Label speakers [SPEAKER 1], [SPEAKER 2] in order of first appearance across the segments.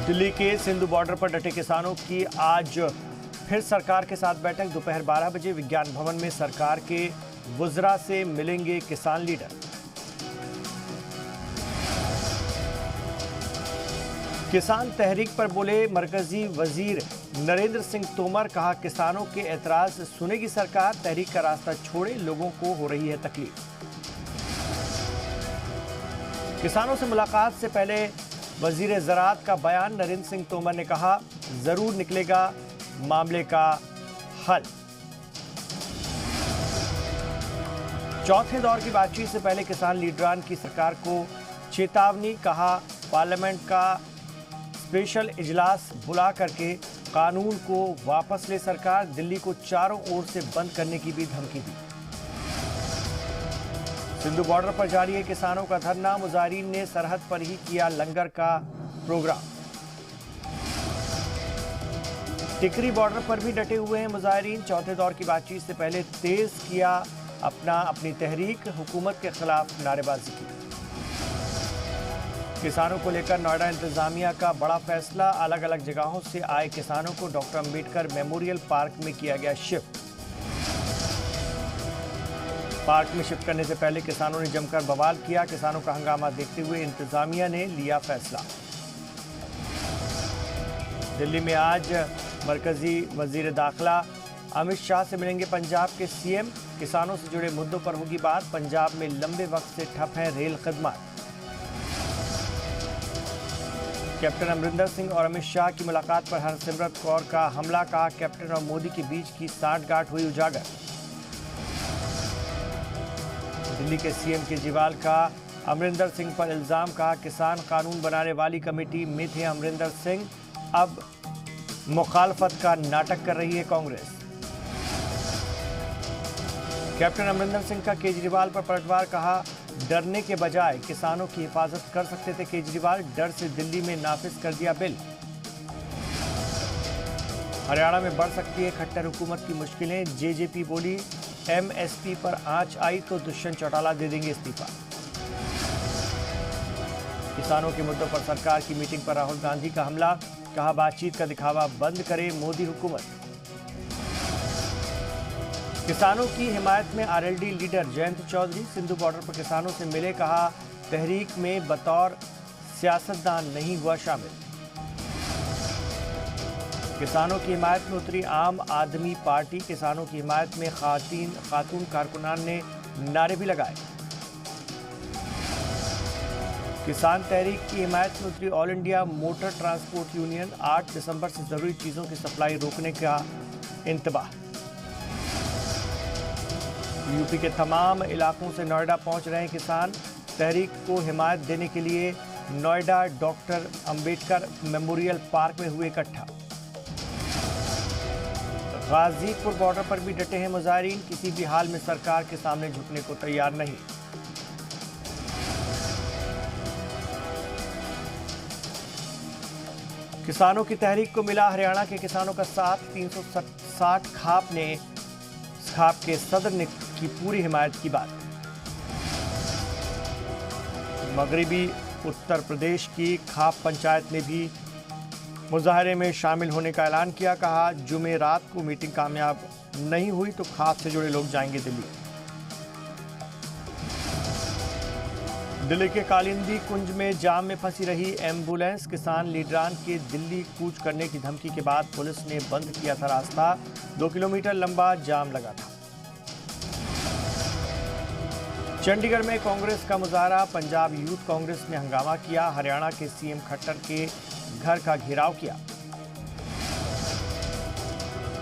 [SPEAKER 1] दिल्ली के सिंधु बॉर्डर पर डटे किसानों की आज फिर सरकार के साथ बैठक। दोपहर 12 बजे विज्ञान भवन में सरकार के वुज़रा से मिलेंगे किसान लीडर। किसान तहरीक पर बोले मरकजी वजीर नरेंद्र सिंह तोमर। कहा, किसानों के एतराज सुनेगी सरकार, तहरीक का रास्ता छोड़े, लोगों को हो रही है तकलीफ। किसानों से मुलाकात से पहले वजीर ज़राअत का बयान। नरेंद्र सिंह तोमर ने कहा, जरूर निकलेगा मामले का हल। चौथे दौर की बातचीत से पहले किसान लीडरान की सरकार को चेतावनी। कहा, पार्लियामेंट का स्पेशल इजलास बुला करके कानून को वापस ले सरकार। दिल्ली को चारों ओर से बंद करने की भी धमकी दी। सिंधु बॉर्डर पर जारी है किसानों का धरना। मुजाहिरीन ने सरहद पर ही किया लंगर का प्रोग्राम। टिकरी बॉर्डर पर भी डटे हुए हैं मुजाहिरीन। चौथे दौर की बातचीत से पहले तेज किया अपनी तहरीक, हुकूमत के खिलाफ नारेबाजी की। किसानों को लेकर नोएडा इंतजामिया का बड़ा फैसला। अलग अलग जगहों से आए किसानों को डॉक्टर अंबेडकर मेमोरियल पार्क में किया गया शिफ्ट। पार्क में शिफ्ट करने से पहले किसानों ने जमकर बवाल किया। किसानों का हंगामा देखते हुए इंतजामिया ने लिया फैसला। दिल्ली में आज मरकजी वजीर दाखिला अमित शाह से मिलेंगे पंजाब के सीएम। किसानों से जुड़े मुद्दों पर होगी बात। पंजाब में लंबे वक्त से ठप है रेल खदमात। कैप्टन अमरिंदर सिंह और अमित शाह की मुलाकात पर हरसिमरत कौर का हमला। कहा, कैप्टन और मोदी के बीच की सांठगांठ हुई उजागर। दिल्ली के सीएम केजरीवाल का अमरिंदर सिंह पर इल्जाम। कहा, किसान कानून बनाने वाली कमेटी में थे अमरिंदर सिंह, अब मुखालफत का नाटक कर रही है कांग्रेस। कैप्टन अमरिंदर सिंह का केजरीवाल पर पलटवार। कहा, डरने के बजाय किसानों की हिफाजत कर सकते थे केजरीवाल, डर से दिल्ली में नाफिज कर दिया बिल। हरियाणा में बढ़ सकती है खट्टर हुकूमत की मुश्किलें। जेजेपी बोली, एमएसपी पर आंच आई तो दुष्यंत चौटाला दे देंगे इस्तीफा। किसानों के मुद्दों पर सरकार की मीटिंग पर राहुल गांधी का हमला। कहा, बातचीत का दिखावा बंद करे मोदी हुकूमत। किसानों की हिमायत में RLD leader Jayant Chaudhary Sindhu border पर किसानों से मिले। कहा, तहरीक में बतौर सियासतदान नहीं हुआ शामिल। किसानों की हिमायत में उतरी आम आदमी पार्टी। किसानों की हिमायत में खातून कारकुनान ने नारे भी लगाए। किसान तहरीक की हिमायत में उतरी all India motor transport union. 8 दिसंबर से जरूरी चीजों की सप्लाई रोकने का इंतबाह। यूपी के तमाम इलाकों से नोएडा पहुंच रहे हैं किसान। तहरीक को हिमायत देने के लिए Noida doctor Ambedkar memorial park में हुए इकट्ठा। गाजीपुर बॉर्डर पर भी डटे हैं मुजाहिरीन। किसी भी हाल में सरकार के सामने झुकने को तैयार नहीं। किसानों की तहरीक को मिला हरियाणा के किसानों का साथ। 360 खाप के सदर ने की पूरी हिमायत की बात। मगरबी उत्तर प्रदेश की खाप पंचायत ने भी मुजाहरे में शामिल होने का ऐलान किया। कहा, जुमेरात को मीटिंग कामयाब नहीं हुई तो खाप से जुड़े लोग जाएंगे दिल्ली। दिल्ली के कालिंदी कुंज में जाम में फंसी रही एम्बुलेंस। किसान लीडरान के दिल्ली कूच करने की धमकी के बाद पुलिस ने बंद किया था रास्ता। 2 किलोमीटर लंबा जाम लगा था। चंडीगढ़ में कांग्रेस का मुजाहरा। पंजाब यूथ कांग्रेस ने हंगामा किया। हरियाणा के सीएम खट्टर के घर का घेराव किया।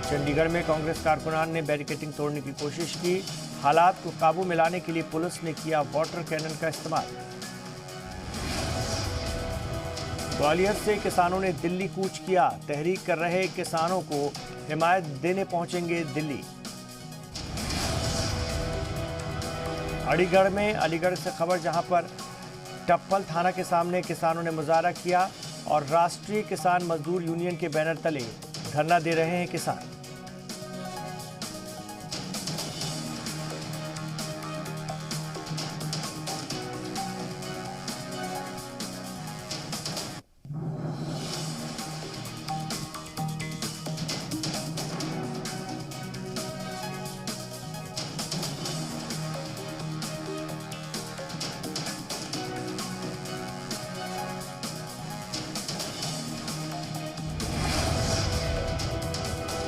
[SPEAKER 1] चंडीगढ़ में कांग्रेस कारकुनान ने बैरिकेडिंग तोड़ने की कोशिश की। हालात को काबू में लाने के लिए पुलिस ने किया वाटर कैनन का इस्तेमाल। ग्वालियर से किसानों ने दिल्ली कूच किया। तहरीक कर रहे किसानों को हिमायत देने पहुंचेंगे दिल्ली। अलीगढ़ से खबर, जहां पर टप्पल थाना के सामने किसानों ने मुजाहरा किया और राष्ट्रीय किसान मजदूर यूनियन के बैनर तले धरना दे रहे हैं किसान।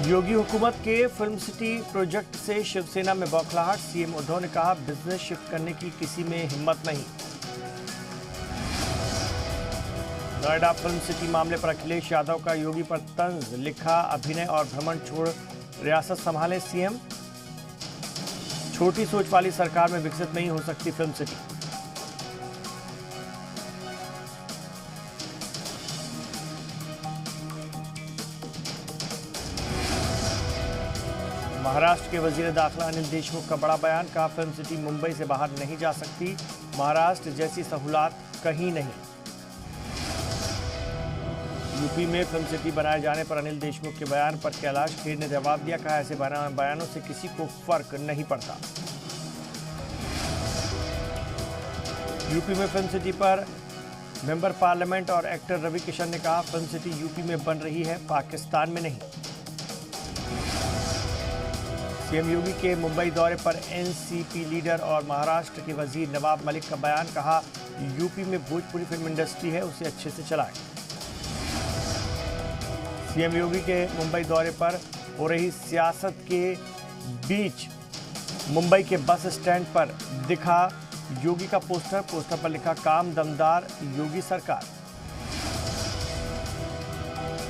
[SPEAKER 1] योगी हुकूमत के फिल्म सिटी प्रोजेक्ट से शिवसेना में बौखलाहट। सीएम उद्धव ने कहा, बिजनेस शिफ्ट करने की किसी में हिम्मत नहीं। नोएडा फिल्म सिटी मामले पर अखिलेश यादव का योगी पर तंज, लिखा, अभिनय और भ्रमण छोड़ रियासत संभाले सीएम। छोटी सोच वाली सरकार में विकसित नहीं हो सकती फिल्म सिटी। महाराष्ट्र के वजीर दाखिला अनिल देशमुख का बड़ा बयान, कहा, फिल्म सिटी मुंबई से बाहर नहीं जा सकती। महाराष्ट्र जैसी सहूलत कहीं नहीं। यूपी में फिल्म सिटी बनाए जाने पर अनिल देशमुख के बयान पर कैलाश खेर ने जवाब दिया, कहा, ऐसे बयानों से किसी को फर्क नहीं पड़ता। यूपी में फिल्म सिटी पर मेंबर पार्लियामेंट और एक्टर रवि किशन ने कहा, फिल्म सिटी यूपी में बन रही है, पाकिस्तान में नहीं। सीएम योगी के मुंबई दौरे पर एनसीपी लीडर और महाराष्ट्र के वजीर नवाब मलिक का बयान, कहा, यूपी में भोजपुरी फिल्म इंडस्ट्री है, उसे अच्छे से चलाएं। सीएम योगी के मुंबई दौरे पर हो रही सियासत के बीच मुंबई के बस स्टैंड पर दिखा योगी का पोस्टर पर लिखा, काम दमदार, योगी सरकार।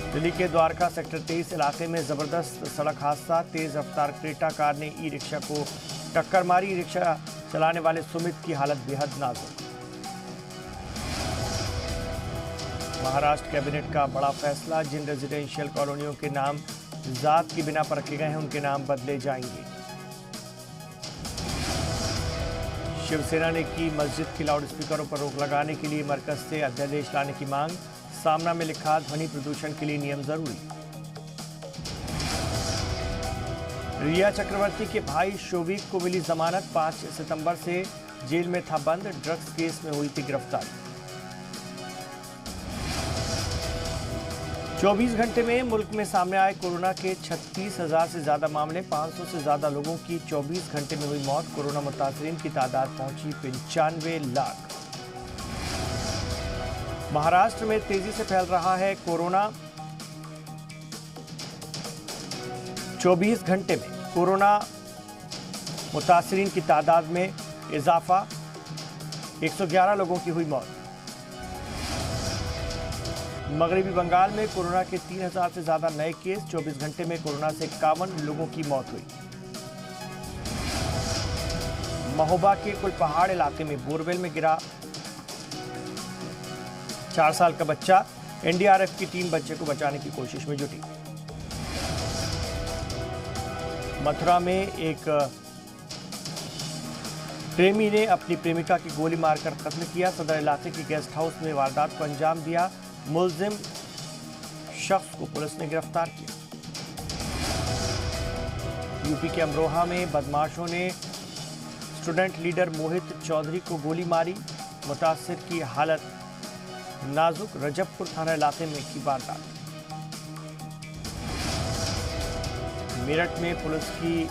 [SPEAKER 1] दिल्ली के द्वारका सेक्टर 23 इलाके में जबरदस्त सड़क हादसा। तेज रफ्तार क्रेटा कार ने ई रिक्शा को टक्कर मारी। रिक्शा चलाने वाले सुमित की हालत बेहद नाजुक। महाराष्ट्र कैबिनेट का बड़ा फैसला, जिन रेजिडेंशियल कॉलोनियों के नाम जात की बिना पर रखे गए हैं उनके नाम बदले जाएंगे। शिवसेना ने की मस्जिद की लाउडस्पीकरों पर रोक लगाने के लिए मरकज से अध्यादेश लाने की मांग। सामना में लिखा, ध्वनि प्रदूषण के लिए नियम जरूरी। रिया चक्रवर्ती के भाई शोविक को मिली जमानत। 5 सितंबर से जेल में था बंद। ड्रग्स केस में हुई थी गिरफ्तारी। 24 घंटे में मुल्क में सामने आए कोरोना के 36,000 से ज्यादा मामले। 500 से ज्यादा लोगों की 24 घंटे में हुई मौत। कोरोना मुतासरीन की तादाद पहुंची 95 लाख। महाराष्ट्र में तेजी से फैल रहा है कोरोना। 24 घंटे में कोरोना मुतासरीन की तादाद में इजाफा। 111 लोगों की हुई मौत। मगरबी बंगाल में कोरोना के 3,000 से ज्यादा नए केस। 24 घंटे में कोरोना से 51 लोगों की मौत हुई। महोबा के कुल पहाड़ इलाके में बोरवेल में गिरा 4 साल का बच्चा। एनडीआरएफ की टीम बच्चे को बचाने की कोशिश में जुटी। मथुरा में एक प्रेमी ने अपनी प्रेमिका की गोली मारकर कत्ल किया। सदर इलाके के गेस्ट हाउस में वारदात को अंजाम दिया। मुलजिम शख्स को पुलिस ने गिरफ्तार किया। यूपी के अमरोहा में बदमाशों ने स्टूडेंट लीडर मोहित चौधरी को गोली मारी। मुतासिर की हालत नाजुक। रजबपुर थाना इलाके में की वारदात। मेरठ में पुलिस की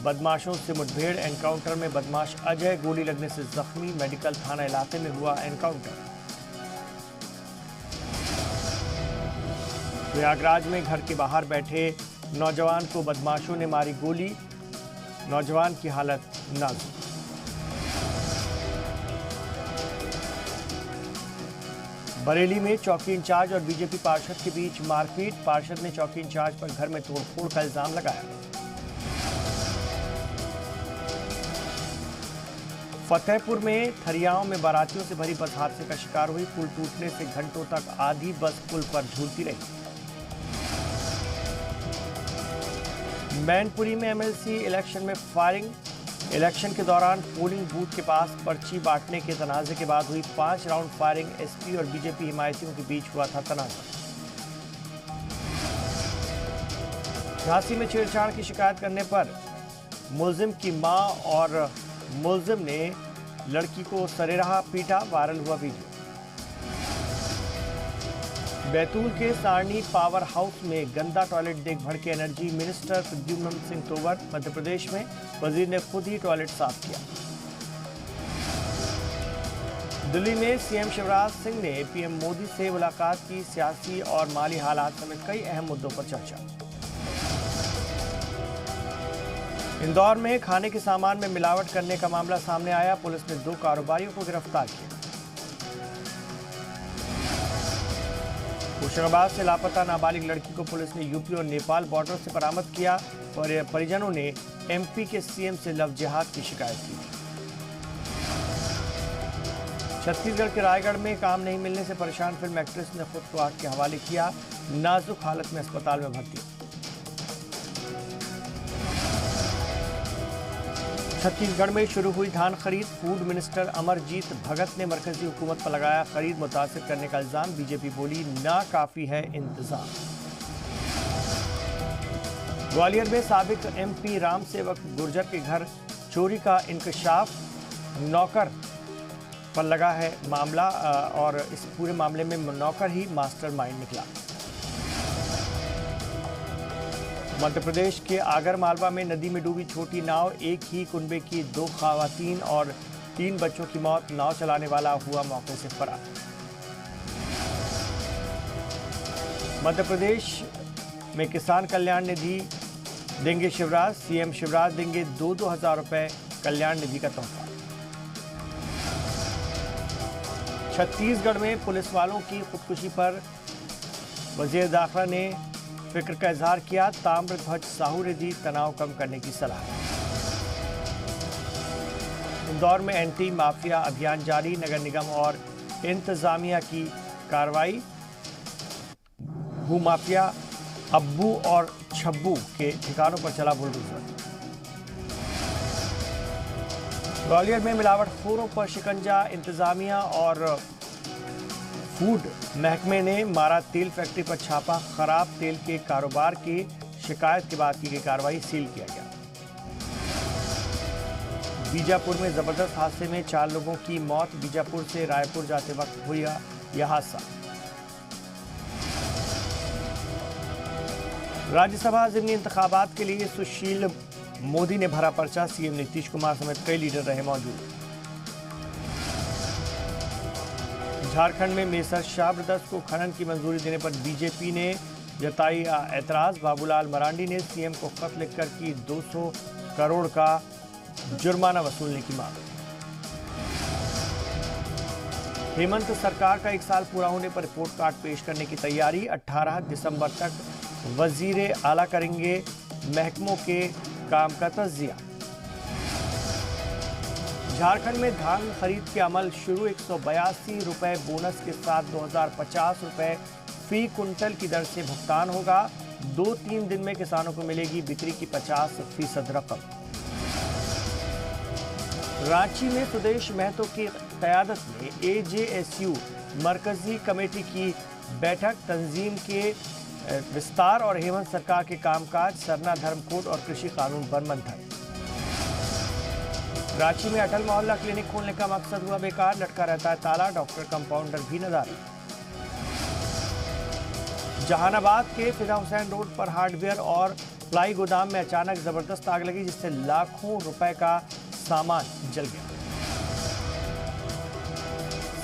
[SPEAKER 1] बदमाशों से मुठभेड़। एनकाउंटर में बदमाश अजय गोली लगने से जख्मी। मेडिकल थाना इलाके में हुआ एनकाउंटर। प्रयागराज में घर के बाहर बैठे नौजवान को बदमाशों ने मारी गोली। नौजवान की हालत नाजुक। बरेली में चौकी इंचार्ज और बीजेपी पार्षद के बीच मारपीट। पार्षद ने चौकी इंचार्ज पर घर में तोड़फोड़ का इल्जाम लगाया। फतेहपुर में थरियाओं में बारातियों से भरी बस हादसे का शिकार हुई। पुल टूटने से घंटों तक आधी बस पुल पर झूलती रही। मैनपुरी में एमएलसी इलेक्शन में फायरिंग। इलेक्शन के दौरान पोलिंग बूथ के पास पर्ची बांटने के तनाजे के बाद हुई 5 राउंड फायरिंग। एसपी और बीजेपी हिमायतियों के बीच हुआ था तनाजा। झांसी में छेड़छाड़ की शिकायत करने पर मुलजिम की मां और मुलजिम ने लड़की को सरेराह पीटा। वायरल हुआ वीडियो। बैतूल के सारणी पावर हाउस में गंदा टॉयलेट देख भड़के एनर्जी मिनिस्टर प्रद्युम्न सिंह तोमर। मध्य प्रदेश में वजीर ने खुद ही टॉयलेट साफ किया। दिल्ली में सीएम शिवराज सिंह ने पीएम मोदी से मुलाकात की। सियासी और माली हालात समेत कई अहम मुद्दों पर चर्चा। इंदौर में खाने के सामान में मिलावट करने का मामला सामने आया। पुलिस ने 2 कारोबारियों को गिरफ्तार किया। होशंगाबाद से लापता नाबालिग लड़की को पुलिस ने यूपी और नेपाल बॉर्डर से बरामद किया और परिजनों ने एमपी के सीएम से लव जिहाद की शिकायत की। छत्तीसगढ़ के रायगढ़ में काम नहीं मिलने से परेशान फिल्म एक्ट्रेस ने खुद को आग के हवाले किया। नाजुक हालत में अस्पताल में भर्ती। छत्तीसगढ़ में शुरू हुई धान खरीद। फूड मिनिस्टर अमरजीत भगत ने मरकजी हुकूमत पर लगाया खरीद मुतासिर करने का इल्जाम। बीजेपी बोली ना काफी है इंतजाम। ग्वालियर में साबिक एमपी राम सेवक गुर्जर के घर चोरी का इंकशाफ। नौकर पर लगा है मामला और इस पूरे मामले में नौकर ही मास्टरमाइंड निकला। मध्य प्रदेश के आगर मालवा में नदी में डूबी छोटी नाव। एक ही कुनबे की 2 खवातीन और 3 बच्चों की मौत। नाव चलाने वाला हुआ मौके से फरार। मध्य प्रदेश में किसान कल्याण निधि देंगे शिवराज। सीएम शिवराज देंगे 2-2 हजार रुपए कल्याण निधि का तोहफा। छत्तीसगढ़ में पुलिस वालों की खुदकुशी पर वजीर दाखिला ने फिक्र का इजहार किया। ताम्रध्वज साहू ने दी तनाव कम करने की सलाह। इंदौर में एंटी माफिया अभियान जारी। नगर निगम और इंतजामिया की कार्रवाई। भूमाफिया अब्बू और छब्बू के ठिकानों पर चला बुलडोजर। ग्वालियर में मिलावटखोरों पर शिकंजा। इंतजामिया और फूड महकमे ने मारा तेल फैक्ट्री पर छापा। खराब तेल के कारोबार की शिकायत के बाद की गई कार्रवाई। सील किया गया। बीजापुर में जबरदस्त हादसे में 4 लोगों की मौत। बीजापुर से रायपुर जाते वक्त हुआ यह हादसा। राज्यसभा ज़िमनी इंतखाबात के लिए सुशील मोदी ने भरा पर्चा। सीएम नीतीश कुमार समेत कई लीडर रहे मौजूद। झारखंड में मेसर शाह ब्रदर्स को खनन की मंजूरी देने पर बीजेपी ने जताई ऐतराज। बाबूलाल मरांडी ने सीएम को खत लिखकर की 200 करोड़ का जुर्माना वसूलने की मांग। हेमंत सरकार का 1 साल पूरा होने पर रिपोर्ट कार्ड पेश करने की तैयारी। 18 दिसंबर तक वजीरे आला करेंगे महकमों के काम का तज्जिया। झारखंड में धान खरीद के अमल शुरू। 182 रुपए बोनस के साथ 2050 रुपए फी कुंटल की दर से भुगतान होगा। 2-3 दिन में किसानों को मिलेगी बिक्री की 50% रकम। रांची में सुदेश महतो की क़यादत में एजेएसयू मरकजी कमेटी की बैठक। तंजीम के विस्तार और हेमंत सरकार के कामकाज। सरना धर्म कोड और कृषि कानून पर मंथन। रांची में अटल मोहल्ला क्लिनिक खोलने का मकसद हुआ बेकार। लटका रहता है ताला। डॉक्टर कंपाउंडर भी नदारी। जहानाबाद के फिदा हुसैन रोड पर हार्डवेयर और प्लाई गोदाम में अचानक जबरदस्त आग लगी जिससे लाखों रुपए का सामान जल गया।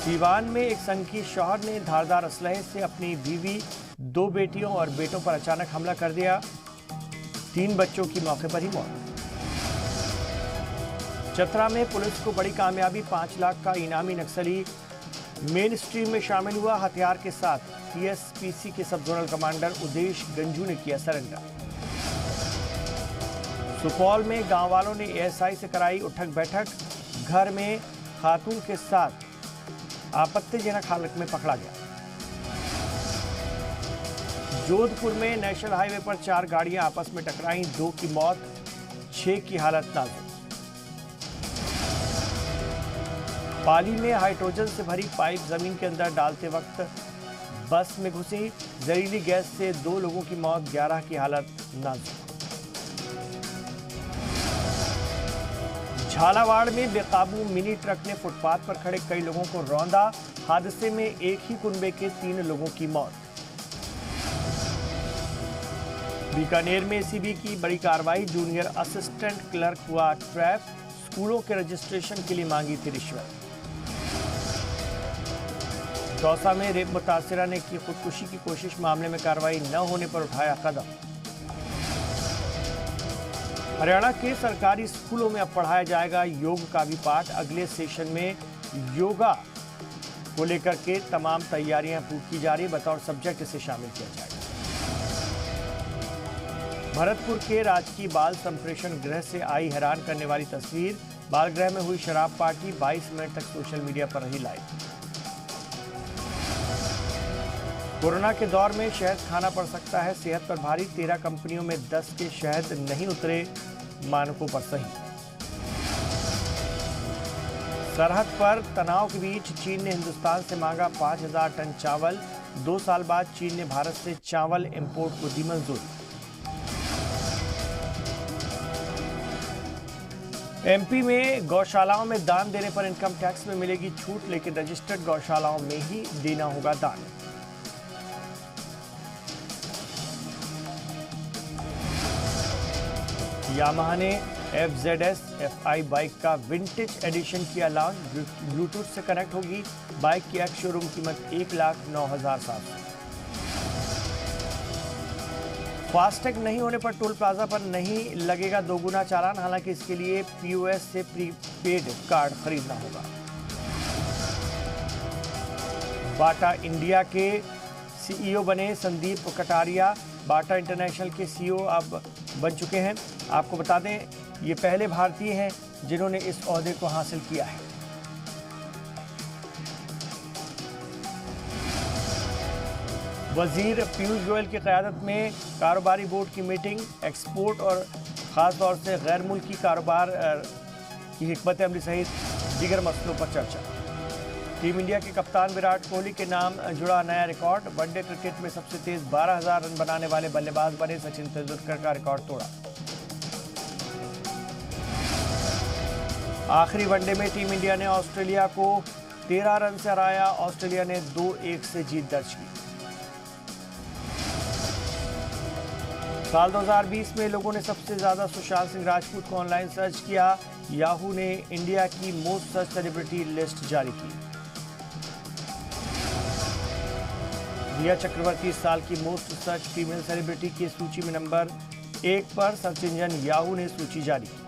[SPEAKER 1] सीवान में एक संघी शौहर ने धारदार असलहे से अपनी बीवी, 2 बेटियों और बेटों पर अचानक हमला कर दिया। 3 बच्चों की मौके पर ही मौत। चतरा में पुलिस को बड़ी कामयाबी। 5 लाख का इनामी नक्सली मेन स्ट्रीम में शामिल हुआ। हथियार के साथ टीएसपीसी के सब जोनल कमांडर उदेश गंजू ने किया सरेंडर। सुपौल में गांव वालों ने एएसआई से कराई उठक बैठक। घर में खातून के साथ आपत्तिजनक हालत में पकड़ा गया। जोधपुर में नेशनल हाईवे पर 4 गाड़ियां आपस में टकराई। 2 की मौत, 6 की हालत नाजुक। पाली में हाइड्रोजन से भरी पाइप जमीन के अंदर डालते वक्त बस में घुसी। जहरीली गैस से 2 लोगों की मौत, 11 की हालत नाजुक। झालावाड़ में बेकाबू मिनी ट्रक ने फुटपाथ पर खड़े कई लोगों को रौंदा। हादसे में एक ही कुनबे के 3 लोगों की मौत। बीकानेर में एसीबी की बड़ी कार्रवाई। जूनियर असिस्टेंट क्लर्क हुआ ट्रैप। स्कूलों के रजिस्ट्रेशन के लिए मांगी थी रिश्वत। दौसा में रेप मुतासिरा ने की खुदकुशी की कोशिश। मामले में कार्रवाई न होने पर उठाया कदम। हरियाणा के सरकारी स्कूलों में अब पढ़ाया जाएगा योग का भी पाठ। अगले सेशन में योगा को लेकर के तमाम तैयारियां पूरी की जा रही है। बतौर सब्जेक्ट इसे शामिल किया जाएगा। भरतपुर के राजकीय बाल संप्रेषण गृह से आई हैरान करने वाली तस्वीर। बाल गृह में हुई शराब पार्टी 22 मिनट तक सोशल मीडिया पर रही लाइव। कोरोना के दौर में शहद खाना पड़ सकता है सेहत पर भारी। 13 कंपनियों में 10 के शहद नहीं उतरे मानकों पर सही। सरहद पर तनाव के बीच चीन ने हिंदुस्तान से मांगा 5000 टन चावल। 2 साल बाद चीन ने भारत से चावल इंपोर्ट को दी मंजूरी। एमपी में गौशालाओं में दान देने पर इनकम टैक्स में मिलेगी छूट, लेकिन रजिस्टर्ड गौशालाओं में ही देना होगा दान। यामाहा ने FZS FI बाइक का विंटेज एडिशन किया लॉन्च। ब्लूटूथ से कनेक्ट होगी बाइक की एक्स शोरूम कीमत 1,09,700। फास्टैग नहीं होने पर टोल प्लाजा पर नहीं लगेगा दोगुना चालान। हालांकि इसके लिए POS से प्रीपेड कार्ड खरीदना होगा। बाटा इंडिया के CEO बने संदीप कटारिया। बाटा इंटरनेशनल के CEO अब बन चुके हैं। आपको बता दें ये पहले भारतीय हैं जिन्होंने इस ओहदे को हासिल किया है। वजीर पीयूष गोयल की क़यादत में कारोबारी बोर्ड की मीटिंग। एक्सपोर्ट और ख़ास तौर से गैर मुल्की कारोबार की हिकमत अमली सहित दीगर मसलों पर चर्चा। टीम इंडिया के कप्तान विराट कोहली के नाम जुड़ा नया रिकॉर्ड। वनडे क्रिकेट में सबसे तेज 12,000 रन बनाने वाले बल्लेबाज बने। सचिन तेंदुलकर का रिकॉर्ड तोड़ा। आखिरी वनडे में टीम इंडिया ने ऑस्ट्रेलिया को 13 रन से हराया। ऑस्ट्रेलिया ने 2-1 से जीत दर्ज की। साल 2020 में लोगों ने सबसे ज्यादा सुशांत सिंह राजपूत को ऑनलाइन सर्च किया। याहू ने इंडिया की मोस्ट सर्च सेलिब्रिटी लिस्ट जारी की। रिया चक्रवर्ती इस साल की मोस्ट सर्च फीमेल सेलिब्रिटी की सूची में नंबर 1 पर। सर्च इंजन याहू ने सूची जारी की।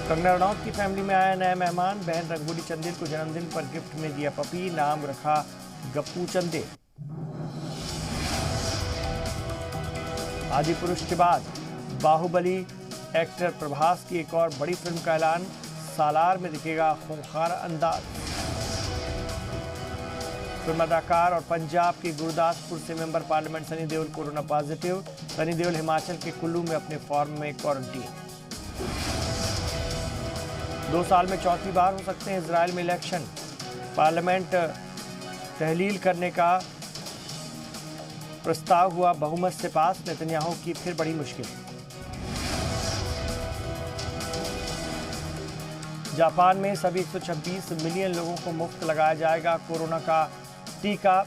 [SPEAKER 1] कंगना रनौत की फैमिली में आया नया मेहमान। बहन रंगोली चंदेल को जन्मदिन पर गिफ्ट में दिया पपी। नाम रखा गप्पू चंदेल। आदि पुरुष के बाद बाहुबली एक्टर प्रभास की एक और बड़ी फिल्म का ऐलान। सालार में दिखेगा खूंखार अंदाज। फिल्म अदाकार और पंजाब के गुरदासपुर से member parliament Sunny Deol corona positive. Sunny Deol Himachal के कुल्लू में अपने फॉर्म में क्वारंटीन। 2 साल में चौथी बार हो सकते हैं इजराइल में इलेक्शन। पार्लियामेंट तहलील करने का प्रस्ताव हुआ बहुमत से पास। नेतन्याहू की फिर बड़ी मुश्किल। जापान में सभी 126 मिलियन लोगों को मुफ्त लगाया जाएगा कोरोना का टीका।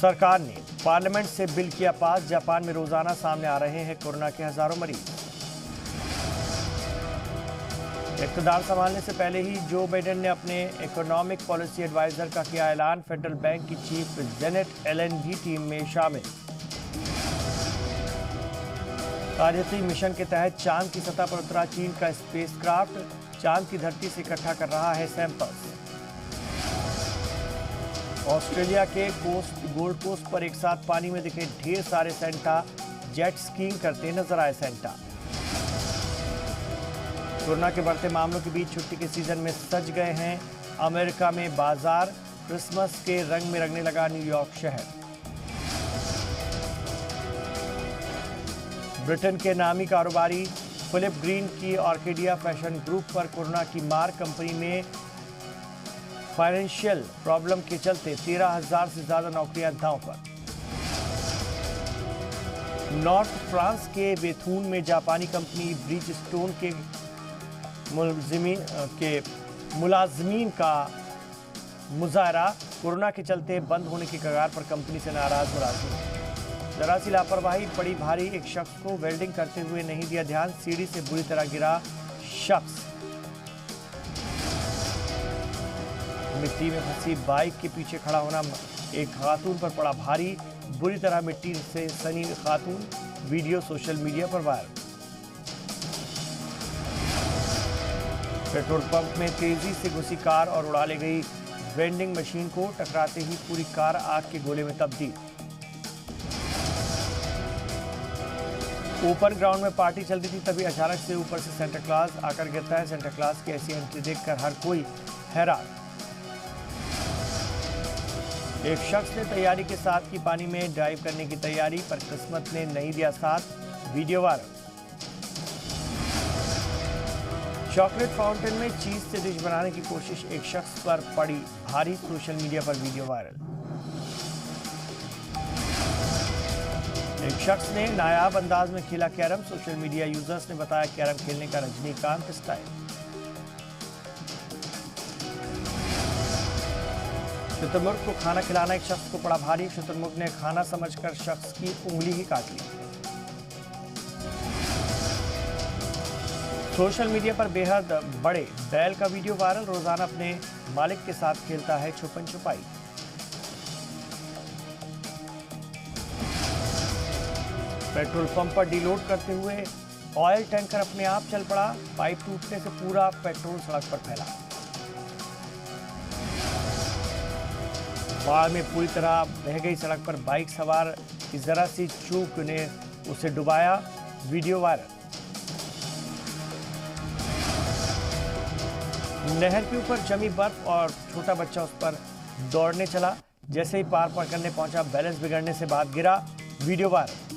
[SPEAKER 1] सरकार ने पार्लियामेंट से बिल किया पास। जापान में रोजाना सामने आ रहे हैं कोरोना के हजारों मरीज। इक़्तिदार संभालने से पहले ही जो बाइडेन ने अपने इकोनॉमिक पॉलिसी एडवाइजर का किया ऐलान। फेडरल बैंक की चीफ जेनेट एलन भी टीम में शामिल। कार्यत्री मिशन के तहत चांद की सतह पर उतरा चीन का स्पेसक्राफ्ट। चांद की धरती से इकट्ठा कर रहा है सैंपल्स। ऑस्ट्रेलिया के गोल्ड कोस्ट पर एक साथ पानी में दिखे ढेर सारे सेंटा। जेट स्कीइंग करते नजर आए सेंटा। कोरोना के बढ़ते मामलों के बीच छुट्टी के सीजन में सज गए हैं अमेरिका में बाजार। क्रिसमस के रंग में रंगने लगा न्यूयॉर्क शहर। ब्रिटेन के नामी कारोबारी फिलिप ग्रीन की ऑर्किडिया फैशन ग्रुप पर कोरोना की मार। कंपनी में फाइनेंशियल प्रॉब्लम के चलते 13,000 से ज्यादा नौकरियां दांव पर। नॉर्थ फ्रांस के बेथून में जापानी कंपनी ब्रिजस्टोन के मुलाजमीन का मुजाहरा। कोरोना के चलते बंद होने की कगार पर कंपनी से नाराज मुलाजिम। जरा सी लापरवाही पड़ी भारी। एक शख्स को वेल्डिंग करते हुए नहीं दिया ध्यान। सीढ़ी से बुरी तरह गिरा शख्स। मिट्टी में फंसी बाइक के पीछे खड़ा होना एक खातून पर पड़ा भारी। बुरी तरह मिट्टी से सनी खातून, वीडियो सोशल मीडिया पर वायरल। पेट्रोल पंप में तेजी से घुसी कार और उड़ा ले गई वेंडिंग मशीन को, टकराते ही पूरी कार आग के गोले में तब्दील। ओपन ग्राउंड में पार्टी चल रही थी, तभी अचानक से ऊपर से सेंटा क्लॉज आकर गिरता है। सेंटा क्लॉज की ऐसी एंट्री देखकर हर कोई हैरान। एक शख्स ने तैयारी के साथ की पानी में डाइव करने की तैयारी, पर किस्मत ने नहीं दिया साथ, वीडियो वायरल। चॉकलेट फाउंटेन में चीज से डिश बनाने की कोशिश, एक शख्स पर पड़ी भारी, सोशल मीडिया पर वीडियो वायरल। एक शख्स ने नायाब अंदाज में खेला कैरम, सोशल मीडिया यूजर्स ने बताया कैरम खेलने का रजनीकांत स्टाइल। शुतुरमुर्ग को खाना खिलाना, एक शख्स को पड़ा भारी, शुतुरमुर्ग ने खाना समझकर शख्स की उंगली ही काट ली। सोशल मीडिया पर बेहद बड़े बैल का वीडियो वायरल, रोजाना अपने मालिक के साथ खेलता है छुपन छुपाई। पेट्रोल पंप पर डिलोड करते हुए ऑयल टैंकर अपने आप चल पड़ा, पाइप टूटने से पूरा पेट्रोल सड़क पर फैला। बाढ़ में पूरी तरह बह गई सड़क पर बाइक सवार की जरा सी चूक ने उसे डुबाया, वीडियो वायरल। नहर के ऊपर जमी बर्फ और छोटा बच्चा उस पर दौड़ने चला, जैसे ही पार करने पहुंचा बैलेंस बिगड़ने से बाहर गिरा, वीडियो वायरल।